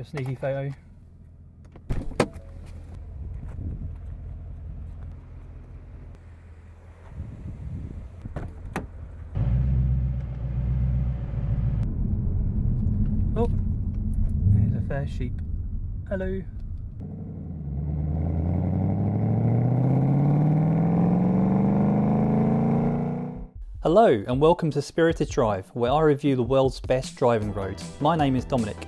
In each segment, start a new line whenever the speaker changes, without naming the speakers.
Just an easy photo. Oh, there's a fair sheep. Hello. Hello and welcome to Spirited Drive, where I review the world's best driving roads. My name is Dominic.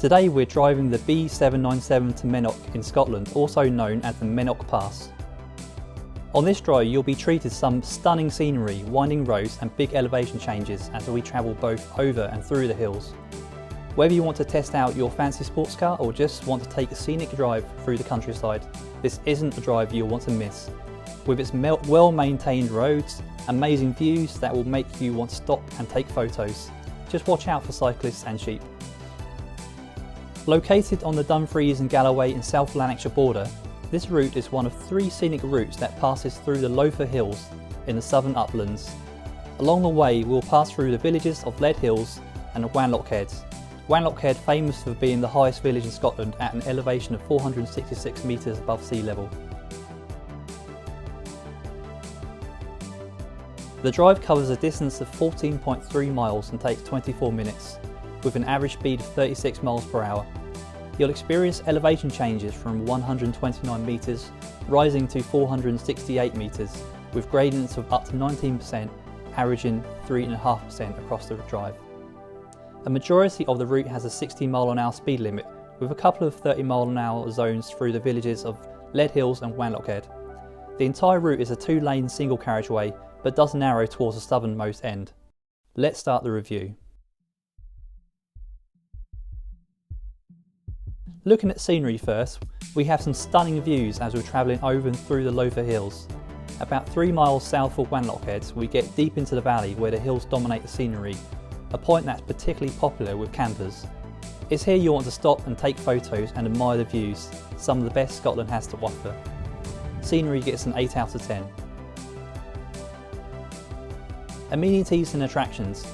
Today we're driving the B797 to Mennock in Scotland, also known as the Mennock Pass. On this drive you'll be treated to some stunning scenery, winding roads and big elevation changes as we travel both over and through the hills. Whether you want to test out your fancy sports car or just want to take a scenic drive through the countryside, this isn't a drive you'll want to miss. With its well-maintained roads, amazing views that will make you want to stop and take photos. Just watch out for cyclists and sheep. Located on the Dumfries and Galloway and South Lanarkshire border, this route is one of 3 scenic routes that passes through the Lowther Hills in the Southern Uplands. Along the way we'll pass through the villages of Leadhills and Wanlockhead. Wanlockhead famous for being the highest village in Scotland at an elevation of 466 metres above sea level. The drive covers a distance of 14.3 miles and takes 24 minutes, with an average speed of 36 miles per hour. You'll experience elevation changes from 129 metres rising to 468 metres, with gradients of up to 19%, averaging 3.5% across the drive. A majority of the route has a 60 mph speed limit, with a couple of 30 mph zones through the villages of Leadhills and Wanlockhead. The entire route is a 2-lane single carriageway, but does narrow towards the southernmost end. Let's start the review. Looking at scenery first, we have some stunning views as we're travelling over and through the Lowther Hills. About 3 miles south of Wanlockhead, we get deep into the valley where the hills dominate the scenery, a point that's particularly popular with campers. It's here you want to stop and take photos and admire the views, some of the best Scotland has to offer. Scenery gets an 8 out of 10. Amenities and attractions.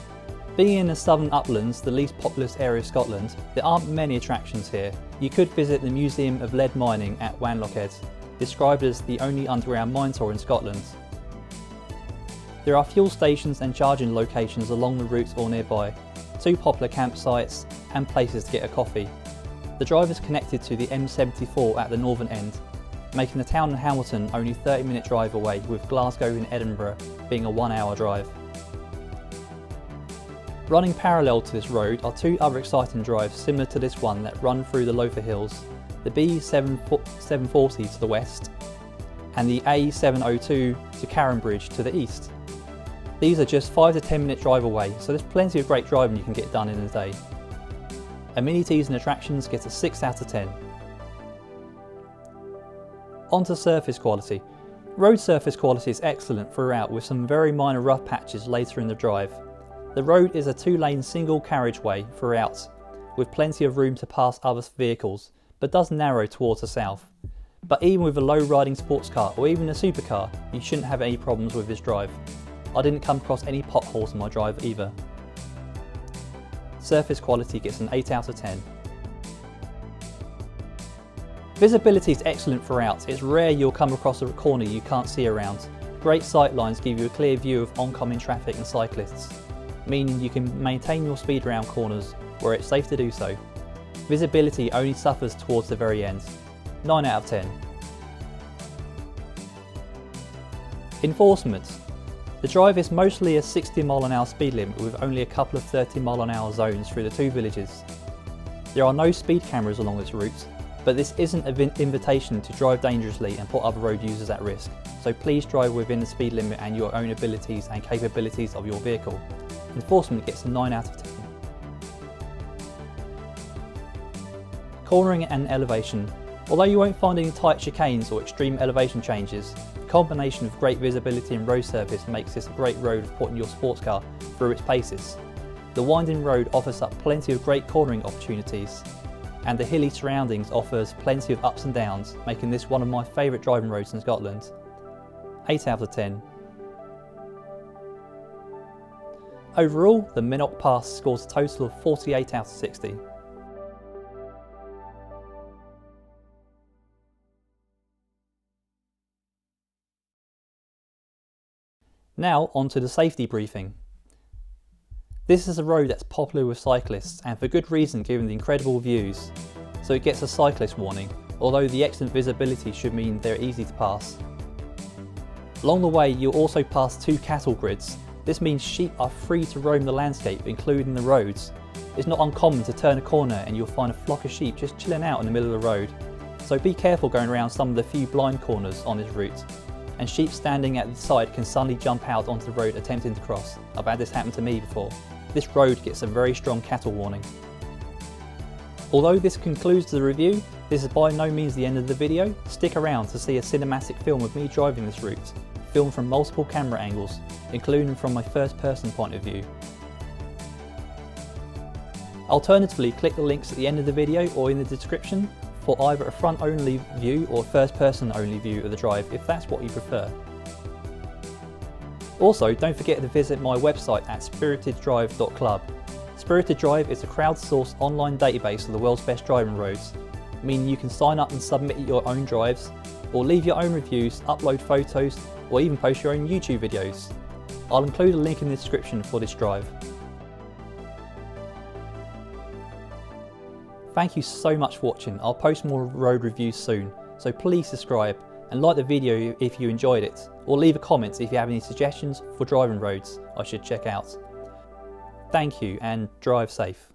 Being in the Southern Uplands, the least populous area of Scotland, there aren't many attractions here. You could visit the Museum of Lead Mining at Wanlockhead, described as the only underground mine tour in Scotland. There are fuel stations and charging locations along the routes or nearby, 2 popular campsites and places to get a coffee. The drive is connected to the M74 at the northern end, making the town of Hamilton only 30-minute drive away, with Glasgow and Edinburgh being a 1-hour drive. Running parallel to this road are 2 other exciting drives similar to this one that run through the Lowther Hills, the B740 to the west and the A702 to Carenbridge to the east. These are just 5 to 10 minute drive away, so there's plenty of great driving you can get done in a day. Amenities and attractions get a 6 out of 10. On to surface quality. Road surface quality is excellent throughout, with some very minor rough patches later in the drive. The road is a 2-lane single carriageway throughout, with plenty of room to pass other vehicles, but does narrow towards the south. But even with a low riding sports car or even a supercar, you shouldn't have any problems with this drive. I didn't come across any potholes in my drive either. Surface quality gets an 8 out of 10. Visibility is excellent throughout. It's rare you'll come across a corner you can't see around. Great sight lines give you a clear view of oncoming traffic and cyclists, meaning you can maintain your speed around corners where it's safe to do so. Visibility only suffers towards the very end. 9 out of 10. Enforcement. The drive is mostly a 60 mph speed limit with only a couple of 30 mph zones through the 2 villages. There are no speed cameras along this route, but this isn't an invitation to drive dangerously and put other road users at risk, so please drive within the speed limit and your own abilities and capabilities of your vehicle. Enforcement gets a 9 out of 10. Cornering and elevation. Although you won't find any tight chicanes or extreme elevation changes, the combination of great visibility and road surface makes this a great road for putting your sports car through its paces. The winding road offers up plenty of great cornering opportunities, and the hilly surroundings offers plenty of ups and downs, making this one of my favourite driving roads in Scotland. 8 out of 10. Overall, the Mennock Pass scores a total of 48 out of 60. Now on to the safety briefing. This is a road that's popular with cyclists, and for good reason given the incredible views, so it gets a cyclist warning, although the excellent visibility should mean they're easy to pass. Along the way you'll also pass 2 cattle grids. This means sheep are free to roam the landscape, including the roads. It's not uncommon to turn a corner and you'll find a flock of sheep just chilling out in the middle of the road. So be careful going around some of the few blind corners on this route. And sheep standing at the side can suddenly jump out onto the road attempting to cross. I've had this happen to me before. This road gets a very strong cattle warning. Although this concludes the review, this is by no means the end of the video. Stick around to see a cinematic film of me driving this route, filmed from multiple camera angles, including from my first person point of view. Alternatively, click the links at the end of the video or in the description for either a front only view or first person only view of the drive if that's what you prefer. Also, don't forget to visit my website at spiriteddrive.club. Spirited Drive is a crowdsourced online database of the world's best driving roads, meaning you can sign up and submit your own drives, or leave your own reviews, upload photos, or even post your own YouTube videos. I'll include a link in the description for this drive. Thank you so much for watching. I'll post more road reviews soon, so please subscribe and like the video if you enjoyed it, or leave a comment if you have any suggestions for driving roads I should check out. Thank you and drive safe.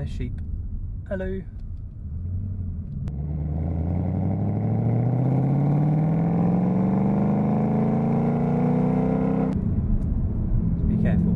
sheep. Hello. Be careful.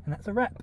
And that's a wrap.